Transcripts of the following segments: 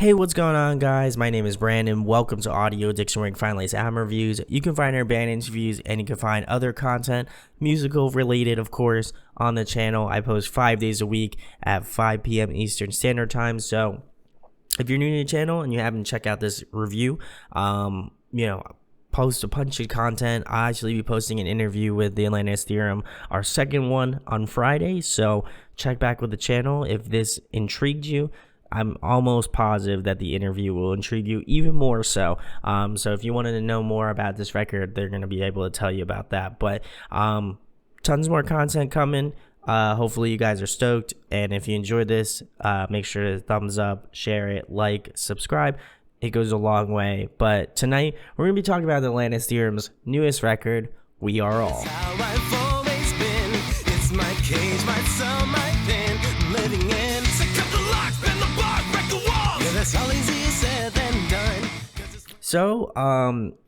Hey, what's going on, guys? My name is Brandon. Welcome to Audio Dictionary Finalist album reviews. You can find our band interviews and you can find other content, musical related, of course, on the channel. I post 5 days a week at 5 p.m. Eastern Standard Time. So if you're new to the channel and you haven't checked out this review, post a bunch of content. I'll actually be posting an interview with the Atlantis Theorem, our second one, on Friday. So check back with the channel if this intrigued you. I'm almost positive that the interview will intrigue you even more so. So if you wanted to know more about this record, they're going to be able to tell you about that. But tons more content coming. Hopefully you guys are stoked. And if you enjoyed this, make sure to thumbs up, share it, like, subscribe. It goes a long way. But tonight, we're going to be talking about the Atlantis Theorem's newest record, We Are All. It's my cage, my cell, my pen, living in. So,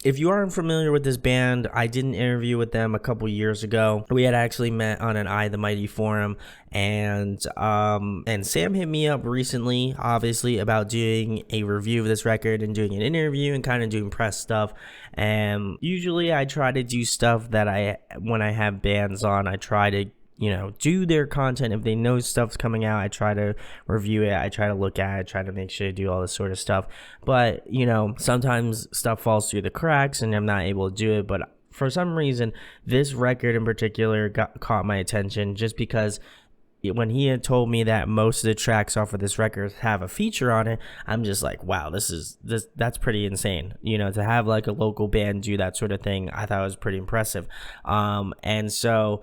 if you aren't familiar with this band, I did an interview with them a couple years ago. We had actually met on an the Mighty forum, and Sam hit me up recently, obviously, about doing a review of this record and doing an interview and kind of doing press stuff. And usually I try to do stuff that when I have bands on, I try to do their content. If they know stuff's coming out, I try to review it. I try to look at it, try to make sure to do all this sort of stuff. But, sometimes stuff falls through the cracks and I'm not able to do it. But for some reason, this record in particular caught my attention just because when he had told me that most of the tracks off of this record have a feature on it, I'm just like, wow, that's pretty insane. To have like a local band do that sort of thing, I thought it was pretty impressive. And so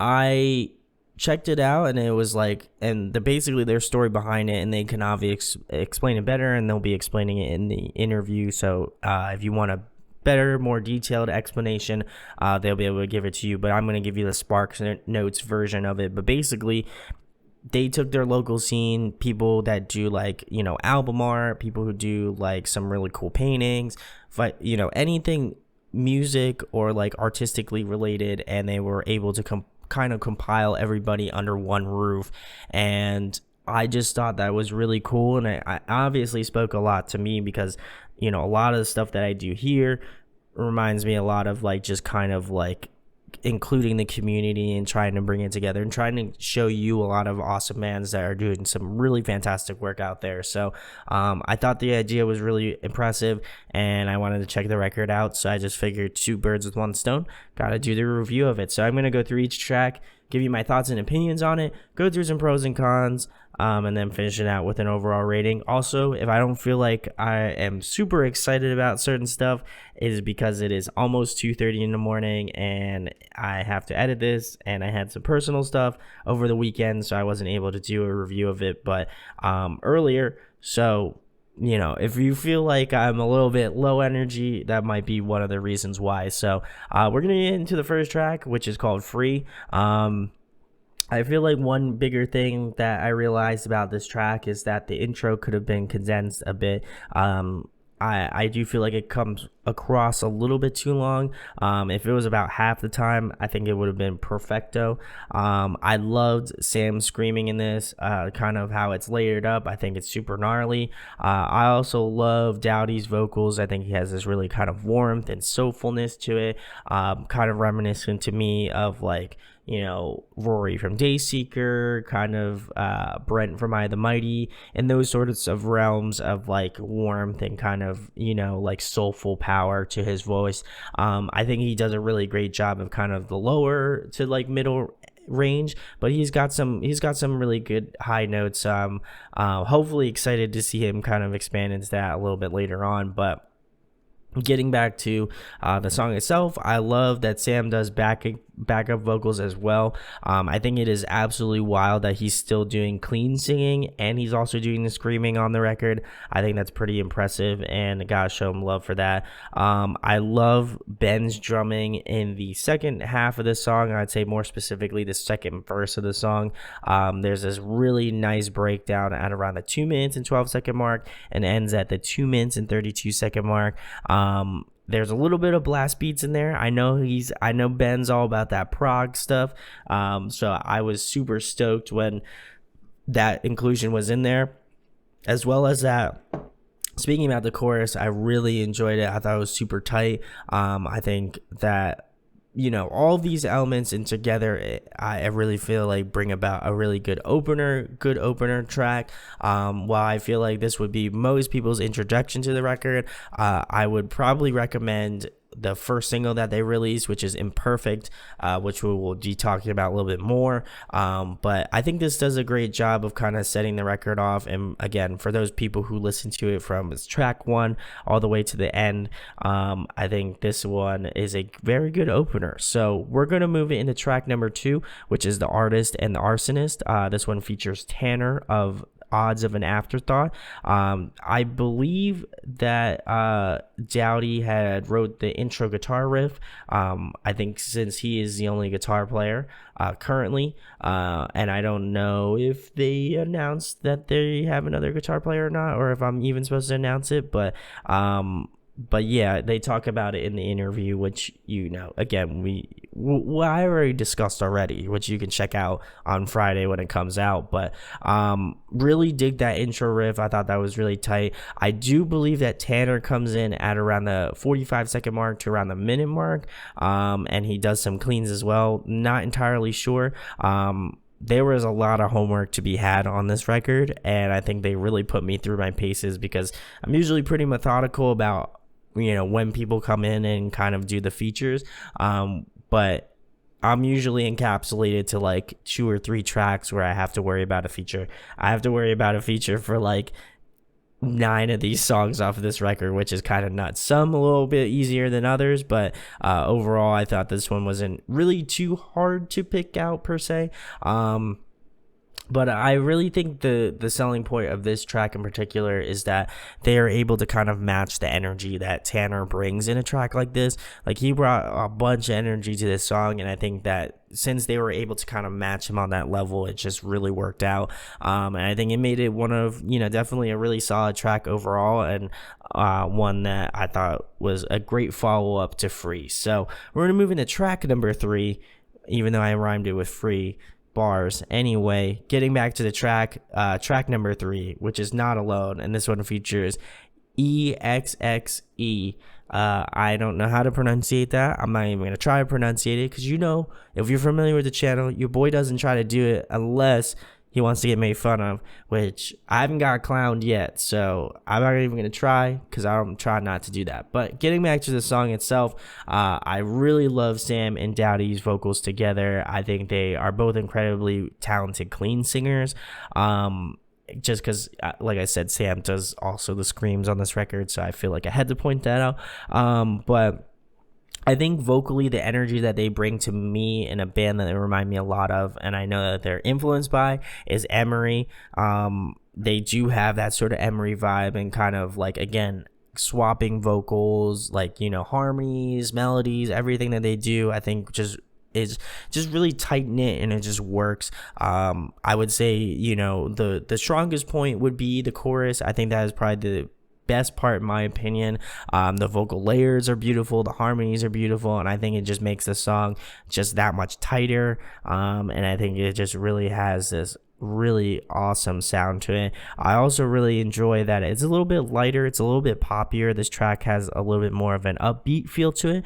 I checked it out, and it was like, and basically their story behind it, and they can obviously explain it better, and they'll be explaining it in the interview. So if you want a better, more detailed explanation, they'll be able to give it to you. But I'm going to give you the Sparks Notes version of it. But basically, they took their local scene, people that do like, album art, people who do like some really cool paintings, but anything music or like artistically related, and they were able to kind of compile everybody under one roof. And I just thought that was really cool, and I obviously spoke a lot to me because a lot of the stuff that I do here reminds me a lot of like just kind of like including the community and trying to bring it together and trying to show you a lot of awesome bands that are doing some really fantastic work out there. So I thought the idea was really impressive, and I wanted to check the record out, so I just figured 2 birds with 1 stone, gotta do the review of it. So I'm going to go through each track, give you my thoughts and opinions on it, go through some pros and cons, and then finish it out with an overall rating. Also, if I don't feel like I am super excited about certain stuff, it is because it is almost 2:30 in the morning and I have to edit this, and I had some personal stuff over the weekend, so I wasn't able to do a review of it but earlier. So if you feel like I'm a little bit low energy, that might be one of the reasons why. So we're gonna get into the first track, which is called Free. I feel like one bigger thing that I realized about this track is that the intro could have been condensed a bit. I do feel like it comes across a little bit too long. If it was about half the time, I think it would have been perfecto. I loved Sam screaming in this, kind of how it's layered up. I think it's super gnarly. I also love Dowdy's vocals. I think he has this really kind of warmth and soulfulness to it, kind of reminiscent to me of like, Rory from Dayseeker, kind of Brent from the Mighty, and those sorts of realms of like warmth and kind of, like soulful power to his voice. I think he does a really great job of kind of the lower to like middle range, but he's got some really good high notes. Hopefully excited to see him kind of expand into that a little bit later on. But getting back to the song itself, I love that Sam does backup vocals as well. I think it is absolutely wild that he's still doing clean singing and he's also doing the screaming on the record. I think that's pretty impressive, and gotta show him love for that. I love Ben's drumming in the second half of the song. I'd say more specifically the second verse of the song. There's this really nice breakdown at around the 2 minutes and 12-second mark and ends at the 2 minutes and 32-second mark. There's a little bit of blast beats in there. I know Ben's all about that prog stuff. So I was super stoked when that inclusion was in there, as well as that speaking about the chorus, I really enjoyed it. I thought it was super tight. I think that, all these elements and together, I really feel like bring about a really good opener track. While I feel like this would be most people's introduction to the record, I would probably recommend the first single that they released, which is Imperfect, which we will be talking about a little bit more. But I think this does a great job of kind of setting the record off. And again, for those people who listen to it from its track 1 all the way to the end, I think this one is a very good opener. So we're going to move it into track number 2, which is The Artist and the Arsonist. This one features Tanner of Odds of an Afterthought. I believe that Dowdy had wrote the intro guitar riff. I think since he is the only guitar player currently, and I don't know if they announced that they have another guitar player or not, or if I'm even supposed to announce it, but yeah, they talk about it in the interview, which, again, I already discussed already, which you can check out on Friday when it comes out. But really dig that intro riff. I thought that was really tight. I do believe that Tanner comes in at around the 45-second mark to around the minute mark, and he does some cleans as well. Not entirely sure. There was a lot of homework to be had on this record, and I think they really put me through my paces, because I'm usually pretty methodical about when people come in and kind of do the features, but I'm usually encapsulated to like 2 or 3 tracks where I have to worry about a feature. I have to worry about a feature for like 9 of these songs off of this record, which is kind of nuts. Some a little bit easier than others, but overall I thought this one wasn't really too hard to pick out per se. But I really think the selling point of this track in particular is that they are able to kind of match the energy that Tanner brings in a track like this. Like, he brought a bunch of energy to this song, and I think that since they were able to kind of match him on that level, it just really worked out. And I think it made it one of, definitely a really solid track overall, and one that I thought was a great follow-up to Free. So we're going to move into track number 3, even though I rhymed it with free bars. Anyway, getting back to the track number 3, which is Not Alone, and this one features EXXE. I don't know how to pronunciate that. I'm not even going to try to pronunciate it, because if you're familiar with the channel, your boy doesn't try to do it unless he wants to get made fun of, which I haven't got clowned yet, so I'm not even going to try, because I'm trying not to do that. But getting back to the song itself, I really love Sam and Dowdy's vocals together. I think they are both incredibly talented, clean singers. Just because, like I said, Sam does also the screams on this record, so I feel like I had to point that out. But I think vocally, the energy that they bring to me in a band that they remind me a lot of, and I know that they're influenced by, is Emery. They do have that sort of Emery vibe, and kind of like, again, swapping vocals, like, harmonies, melodies, everything that they do, I think is just really tight knit, and it just works. I would say, the strongest point would be the chorus. I think that is probably the best part in my opinion. The vocal layers are beautiful, the harmonies are beautiful, and I think it just makes the song just that much tighter. And I think it just really has this really awesome sound to it. I also really enjoy that it's a little bit lighter, it's a little bit poppier. This track has a little bit more of an upbeat feel to it,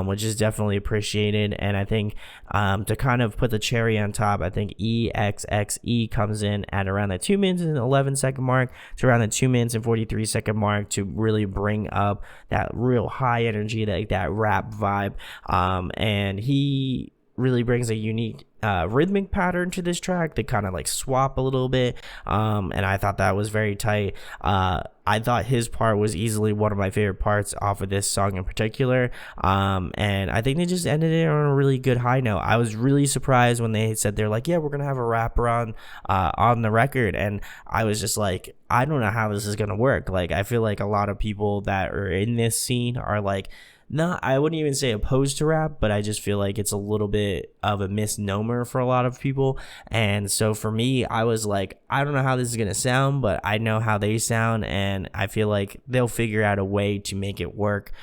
which is definitely appreciated. And I think to kind of put the cherry on top, I think EXXE comes in at around the 2 minutes and 11-second mark to around the 2 minutes and 43-second mark to really bring up that real high energy, that rap vibe. And he really brings a unique rhythmic pattern to this track. They kind of like swap a little bit, and I thought that was very tight. I thought his part was easily one of my favorite parts off of this song in particular, and I think they just ended it on a really good high note. I was really surprised when they said they're like, yeah, we're gonna have a rapper on the record, and I was just like, I don't know how this is gonna work. Like, I feel like a lot of people that are in this scene are like, I wouldn't even say opposed to rap, but I just feel like it's a little bit of a misnomer for a lot of people. And so for me, I was like, I don't know how this is going to sound, but I know how they sound, and I feel like they'll figure out a way to make it work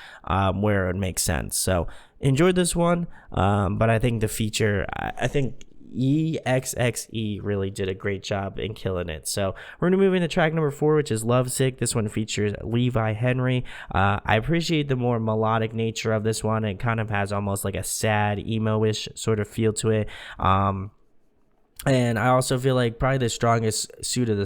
where it makes sense. So enjoyed this one, but I think the feature, I think EXXE really did a great job in killing it. So we're gonna move into track number 4, which is Lovesick. This one features Levi Henry. I appreciate the more melodic nature of this one. It kind of has almost like a sad emo-ish sort of feel to it. And I also feel like probably the strongest suit of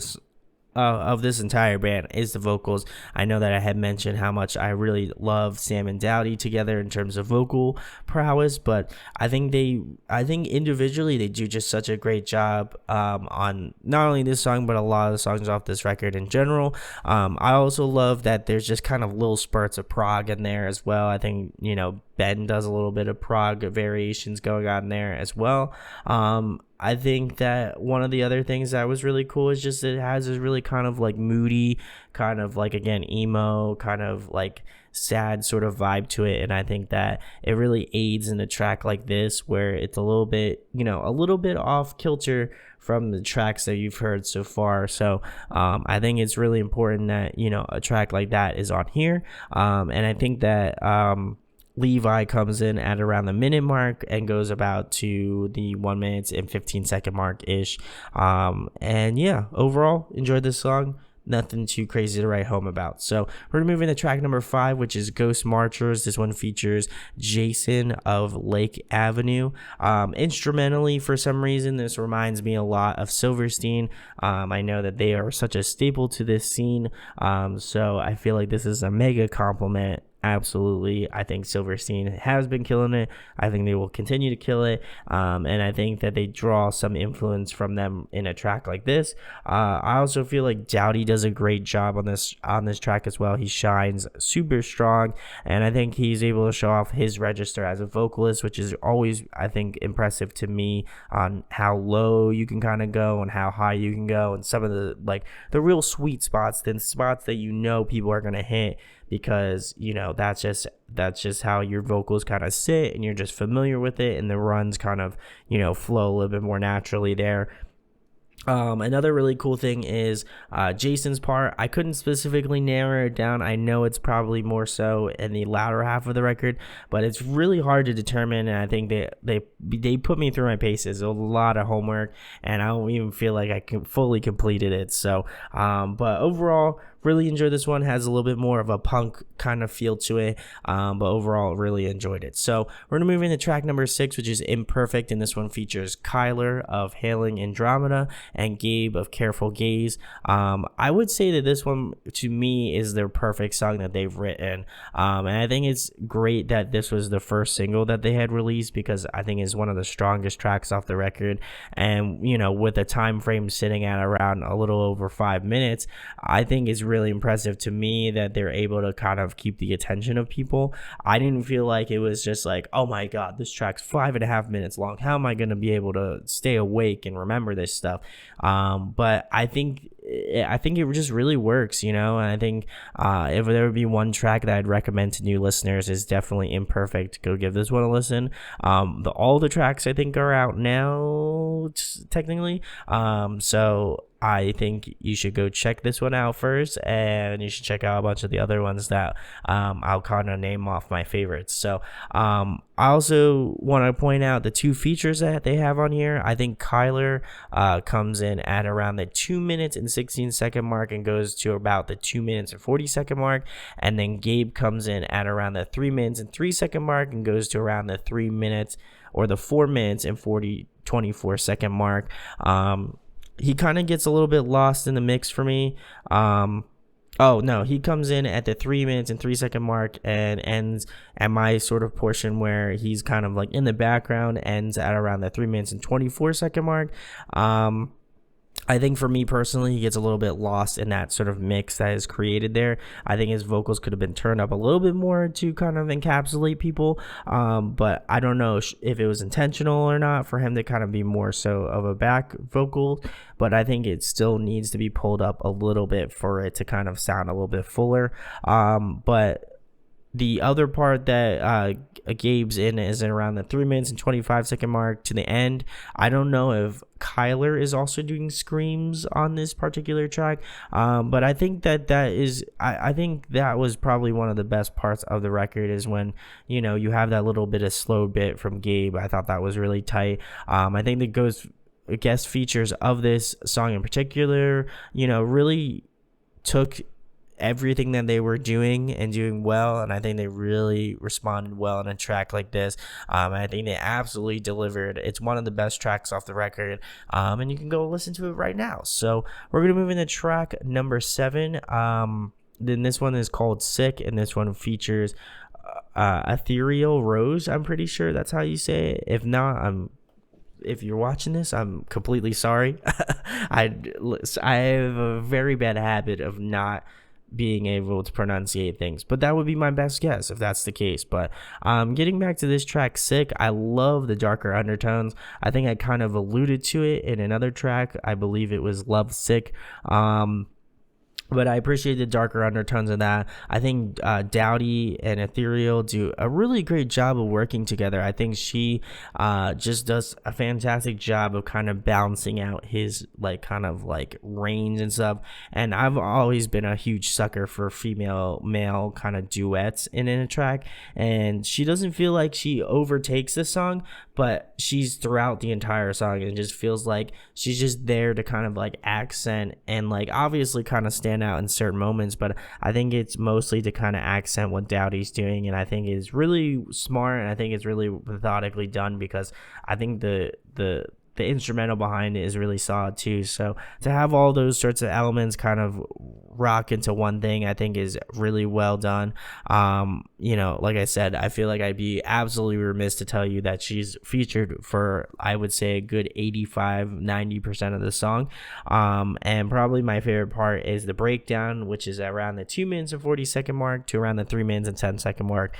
this entire band is the vocals. I know that I had mentioned how much I really love Sam and Dowdy together in terms of vocal prowess, but I think individually they do just such a great job on not only this song but a lot of the songs off this record in general. I also love that there's just kind of little spurts of prog in there as well. I think Ben does a little bit of prog variations going on there as well. I think that one of the other things that was really cool is just it has this really kind of like moody, kind of like, again, emo, kind of like sad sort of vibe to it. And I think that it really aids in a track like this where it's a little bit, a little bit off kilter from the tracks that you've heard so far. So I think it's really important that, a track like that is on here. And I think that Levi comes in at around the minute mark and goes about to the 1 minute and 15-second mark ish. And yeah, overall, enjoyed this song. Nothing too crazy to write home about. So we're moving to track number 5, which is Ghost Marchers. This one features Jason of Lake Avenue. Instrumentally, for some reason, this reminds me a lot of Silverstein. I know that they are such a staple to this scene. So I feel like this is a mega compliment. Absolutely. I think Silverstein has been killing it. I think they will continue to kill it. And I think that they draw some influence from them in a track like this. I also feel like Dowdy does a great job on this track as well. He shines super strong, and I think he's able to show off his register as a vocalist, which is always, I think, impressive to me on how low you can kind of go and how high you can go, and some of the real sweet spots, then spots that people are going to hit, because that's just how your vocals kind of sit and you're just familiar with it, and the runs kind of flow a little bit more naturally there. Another really cool thing is Jason's part. I couldn't specifically narrow it down. I know it's probably more so in the latter half of the record, but it's really hard to determine, and I think they put me through my paces. A lot of homework, and I don't even feel like I fully completed it. So but overall, really enjoyed this one. Has a little bit more of a punk kind of feel to it, but overall really enjoyed it. So we're gonna move into track number 6, which is Imperfect, and this one features Kyler of Hailing Andromeda and Gabe of Careful Gaze. I would say that this one to me is their perfect song that they've written, and I think it's great that this was the first single that they had released, because I think it's one of the strongest tracks off the record. And with a time frame sitting at around a little over 5 minutes, I think it's really impressive to me that they're able to kind of keep the attention of people. I didn't feel like it was just like, oh my god, this track's 5.5 minutes long, how am I going to be able to stay awake and remember this stuff? But I think it just really works, and I think if there would be one track that I'd recommend to new listeners, is definitely Imperfect. Go give this one a listen. All the tracks I think are out now technically, so I think you should go check this one out first, and you should check out a bunch of the other ones that I'll kind of name off my favorites. So I also want to point out the 2 features that they have on here. I think Kyler comes in at around the 2 minutes and 16-second mark and goes to about the 2 minutes and 40-second mark, and then Gabe comes in at around the 3 minutes and 3-second mark and goes to around the 3 minutes or the 4 minutes and 24-second mark. He kind of gets a little bit lost in the mix for me. He comes in at the 3 minutes and 3-second mark and ends at my sort of portion where he's kind of like in the background, ends at around the 3 minutes and 24-second mark. I think for me personally, he gets a little bit lost in that sort of mix that is created there. I think his vocals could have been turned up a little bit more to kind of encapsulate people, but I don't know if it was intentional or not for him to kind of be more so of a back vocal, but I think it still needs to be pulled up a little bit for it to kind of sound a little bit fuller. But the other part that Gabe's in is around the 3 minutes and 25-second mark to the end. I don't know if Kyler is also doing screams on this particular track, but I think I think that was probably one of the best parts of the record, is when you have that little bit of slow bit from Gabe. I thought that was really tight. I think the guest features of this song in particular, really took everything that they were doing and doing well, and I think they really responded well on a track like this. I think they absolutely delivered. It's one of the best tracks off the record, and you can go listen to it right now. So we're gonna move into track number 7. Then this one is called Sick, and this one features Ethereal Rose. I'm pretty sure that's how you say it. If you're watching this, I'm completely sorry. I have a very bad habit of not being able to pronunciate things, but that would be my best guess if that's the case. But getting back to this track, Sick, I love the darker undertones. I think I kind of alluded to it in another track. I believe it was Love Sick. But I appreciate the darker undertones of that. I think Dowdy and Ethereal do a really great job of working together. I think she just does a fantastic job of kind of balancing out his kind of range and stuff. And I've always been a huge sucker for female male kind of duets in a track. And she doesn't feel like she overtakes the song, but she's throughout the entire song, and it just feels like she's just there to kind of accent and obviously kind of stand out in certain moments. But I think it's mostly to kind of accent what Dowdy's doing, and I think it's really smart, and I think it's really methodically done, because I think the instrumental behind it is really solid too. So to have all those sorts of elements kind of rock into one thing, I think is really well done. Like I said, I feel like I'd be absolutely remiss to tell you that she's featured for, I would say, a good 85-90% of the song. And probably my favorite part is the breakdown, which is around the 2 minutes and 40-second mark to around the 3 minutes and 10-second mark.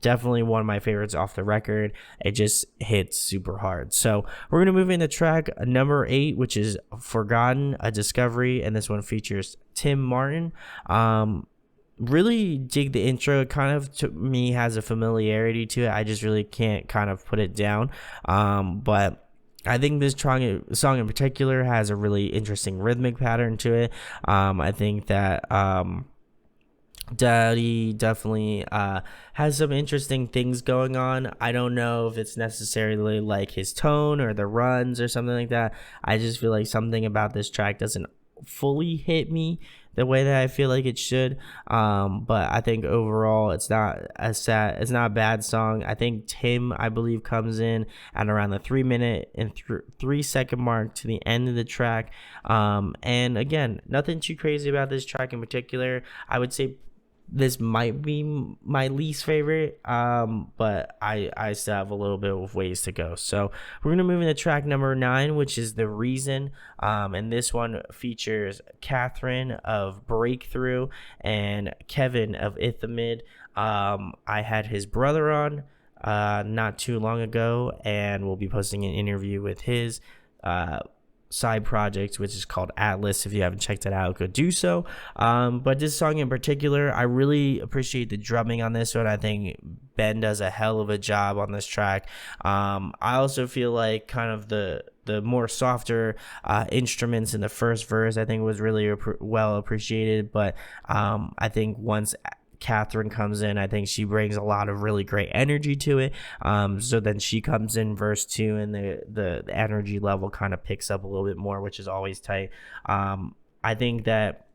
Definitely one of my favorites off the record. It just hits super hard. So we're going to move into track number 8, which is Forgotten, a Discovery, and this one features Tim Martin. Really dig the intro. It kind of, to me, has a familiarity to it. I just really can't kind of put it down. But I think this song in particular has a really interesting rhythmic pattern to it. I think that Daddy definitely has some interesting things going on. I don't know if it's necessarily his tone or the runs or something like that. I just feel like something about this track doesn't fully hit me the way that I feel like it should. But I think overall it's not a bad song. I think Tim, I believe, comes in at around the 3 minute and 3-second mark to the end of the track. And again, nothing too crazy about this track in particular. I would say this might be my least favorite, but I still have a little bit of ways to go. So we're going to move into track number 9, which is The Reason. And this one features Catherine of Breakthrough and Kevin of Ithamid. I had his brother on not too long ago, and we'll be posting an interview with his side project, which is called Atlas. If you haven't checked it out, go do so. But this song in particular, I really appreciate the drumming on this one. I think Ben does a hell of a job on this track. I also feel like kind of the more softer instruments in the first verse, I think, was really well appreciated. But I think once Catherine comes in, I think she brings a lot of really great energy to it. So then she comes in verse 2, and the energy level kind of picks up a little bit more, which is always tight. I think that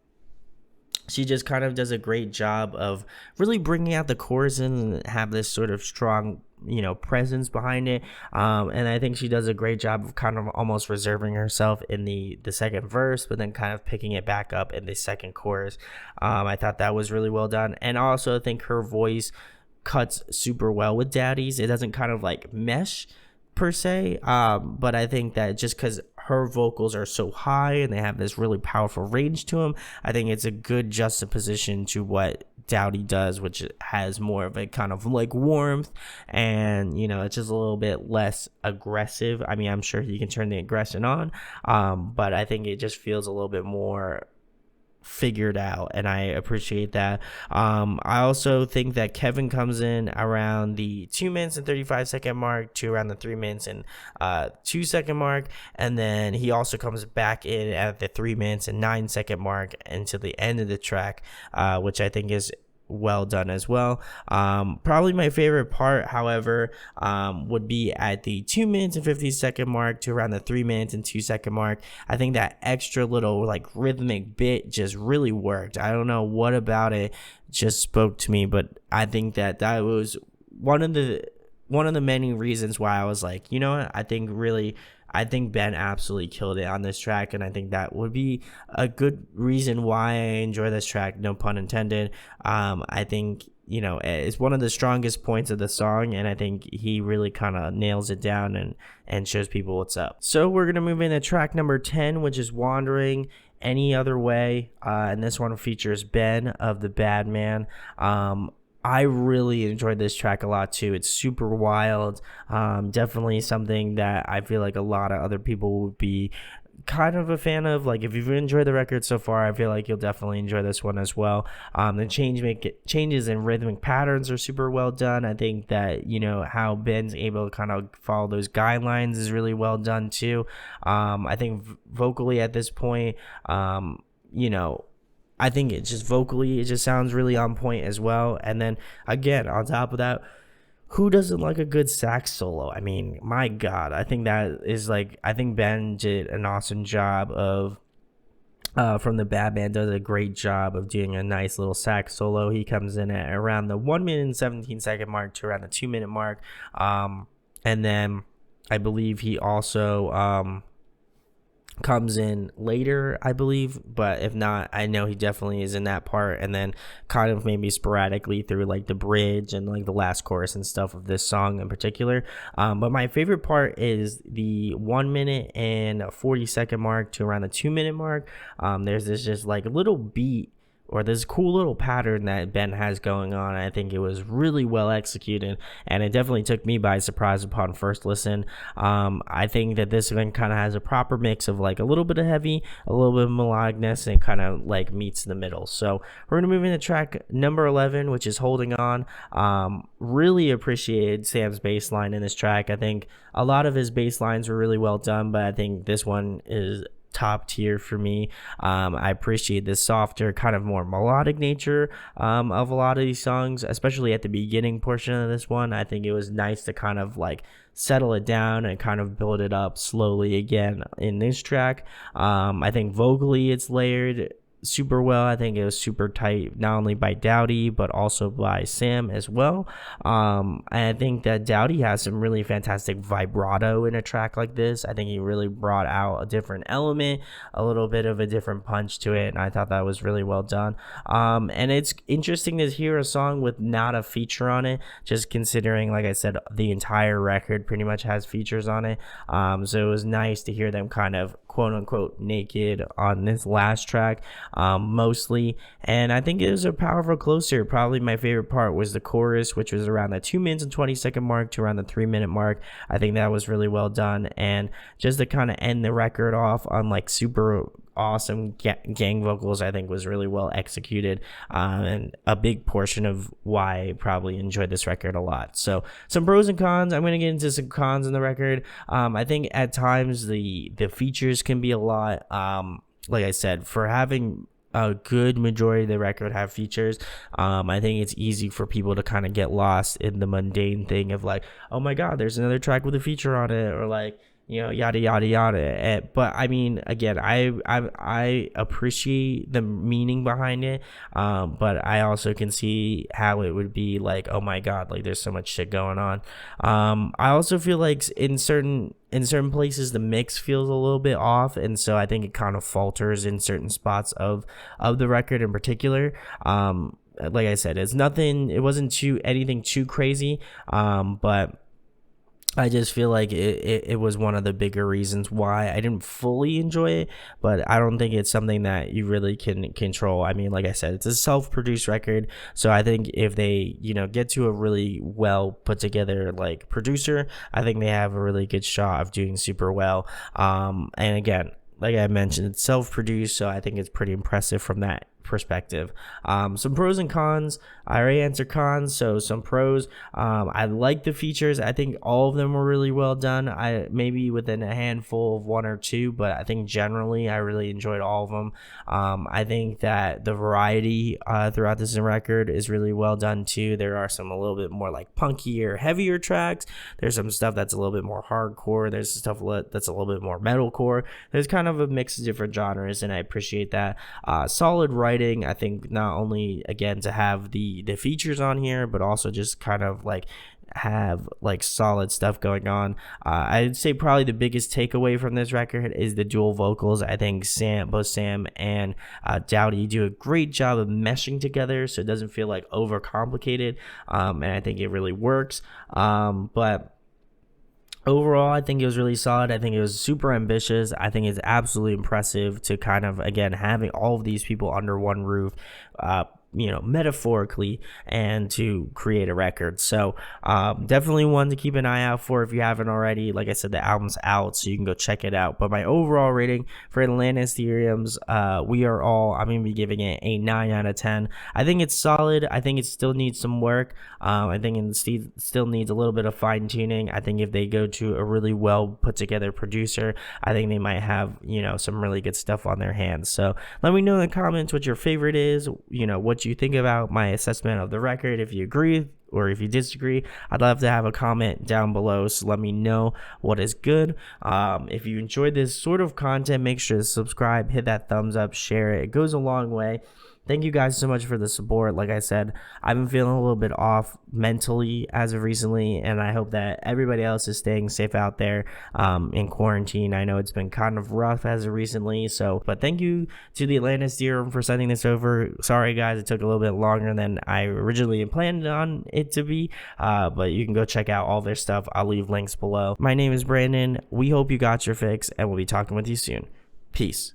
she just kind of does a great job of really bringing out the chorus and have this sort of strong presence behind it. And I think she does a great job of kind of almost reserving herself in the second verse, but then kind of picking it back up in the second chorus. I thought that was really well done. And I also think her voice cuts super well with Daddy's. It doesn't kind of mesh per se, but I think that just because her vocals are so high and they have this really powerful range to them, I think it's a good juxtaposition to what Dowdy does, which has more of a kind of warmth, and it's just a little bit less aggressive. I mean, I'm sure you can turn the aggression on, but I think it just feels a little bit more figured out, and I appreciate that. I also think that Kevin comes in around the 2 minutes and 35-second mark to around the 3 minutes and 2-second mark, and then he also comes back in at the 3 minutes and 9-second mark until the end of the track, which I think is well done as well. Probably my favorite part, however, would be at the 2 minutes and 50-second mark to around the 3 minutes and 2-second mark. I think that extra little like rhythmic bit just really worked. I don't know what about it just spoke to me, but I think that was one of the many reasons why I was like, you know what, I think Ben absolutely killed it on this track, and I think that would be a good reason why I enjoy this track, no pun intended. I think, you know, it's one of the strongest points of the song, and I think he really kind of nails it down and shows people what's up. So we're going to move into track number 10, which is Wandering Any Other Way, and this one features Ben of the Bad Man. I really enjoyed this track a lot too. It's super wild. Definitely something that I feel like a lot of other people would be kind of a fan of. Like, if you've enjoyed the record so far, I feel like you'll definitely enjoy this one as well. The changes in rhythmic patterns are super well done. I think that, you know, how Ben's able to kind of follow those guidelines is really well done too. I think vocally at this point, you know, I think it just sounds really on point as well. And then again, on top of that, who doesn't like a good sax solo? I mean, my God, I think that is like, I think Ben did an awesome job of, from the Bad Man, does a great job of doing a nice little sax solo. He comes in at around the 1 minute and 17-second mark to around the 2 minute mark. And then I believe he also, comes in later, I believe, but if not, I know he definitely is in that part, and then kind of maybe sporadically through like the bridge and like the last chorus and stuff of this song in particular. But my favorite part is the 1 minute and 40-second mark to around the 2 minute mark. There's this just like little beat, or this cool little pattern that Ben has going on. I think it was really well executed, and it definitely took me by surprise upon first listen. I think that this event kind of has a proper mix of like a little bit of heavy, a little bit of melodicness, and kind of like meets in the middle. So we're going to move into track number 11, which is Holding On. Really appreciated Sam's bass line in this track. I think a lot of his bass lines were really well done, but I think this one is top tier for me. I appreciate this softer, kind of more melodic nature of a lot of these songs, especially at the beginning portion of this one. I think it was nice to kind of like settle it down and kind of build it up slowly again in this track. I think vocally it's layered super well. I think it was super tight, not only by Dowdy but also by Sam as well. And I think that Dowdy has some really fantastic vibrato in a track like this. I think he really brought out a different element, a little bit of a different punch to it, and I thought that was really well done. And it's interesting to hear a song with not a feature on it, just considering, like I said, the entire record pretty much has features on it. So it was nice to hear them kind of quote unquote naked on this last track, mostly. And I think it was a powerful closer. Probably my favorite part was the chorus, which was around the 2 minutes and 20-second mark to around the 3 minute mark. I think that was really well done, and just to kind of end the record off on like super awesome gang vocals, I think was really well executed, and a big portion of why I probably enjoyed this record a lot. So some pros and cons. I'm going to get into some cons in the record. I think at times the features can be a lot. Like I said, for having a good majority of the record have features, I think it's easy for people to kind of get lost in the mundane thing of like, oh my God, there's another track with a feature on it, or like, you know, yada yada yada. But I mean, again, I appreciate the meaning behind it, but I also can see how it would be like, oh my God, like there's so much shit going on. I also feel like in certain places the mix feels a little bit off, and so I think it kind of falters in certain spots of the record in particular. Like I said, it wasn't anything too crazy, but I just feel like it was one of the bigger reasons why I didn't fully enjoy it, but I don't think it's something that you really can control. I mean, like I said, it's a self-produced record, so I think if they, you know, get to a really well put together like producer, I think they have a really good shot of doing super well. And again, like I mentioned, it's self-produced, so I think it's pretty impressive from that perspective. Some pros and cons. I already answered cons, so some pros. I like the features. I think all of them were really well done. I maybe within a handful of one or two, but I think generally I really enjoyed all of them. I think that the variety throughout this record is really well done too. There are some a little bit more like punkier, heavier tracks. There's some stuff that's a little bit more hardcore. There's stuff that's a little bit more metalcore. There's kind of a mix of different genres, and I appreciate that. Solid writing. I think not only again to have the features on here, but also just kind of like have like solid stuff going on. I'd say probably the biggest takeaway from this record is the dual vocals. I think both Sam and Dowdy do a great job of meshing together, so it doesn't feel like overcomplicated, and I think it really works. But overall, I think it was really solid. I think it was super ambitious. I think it's absolutely impressive to kind of, again, having all of these people under one roof, metaphorically, and to create a record. So definitely one to keep an eye out for if you haven't already. Like I said, the album's out, so you can go check it out. But my overall rating for Atlantis Theorems, I'm going to be giving it a 9 out of 10. I think it's solid. I think it still needs some work. I think it still needs a little bit of fine tuning. I think if they go to a really well put together producer, I think they might have, some really good stuff on their hands. So let me know in the comments what your favorite is, what you think about my assessment of the record. If you agree or if you disagree, I'd love to have a comment down below, so let me know what is good. If you enjoyed this sort of content, make sure to subscribe, hit that thumbs up, share it. It goes a long way. Thank you guys so much for the support. Like I said, I've been feeling a little bit off mentally as of recently, and I hope that everybody else is staying safe out there in quarantine. I know it's been kind of rough as of recently, but thank you to the Atlantis Theorem for sending this over. Sorry guys, it took a little bit longer than I originally planned on it to be, but you can go check out all their stuff. I'll leave links below. My name is Brandon. We hope you got your fix, and we'll be talking with you soon. Peace.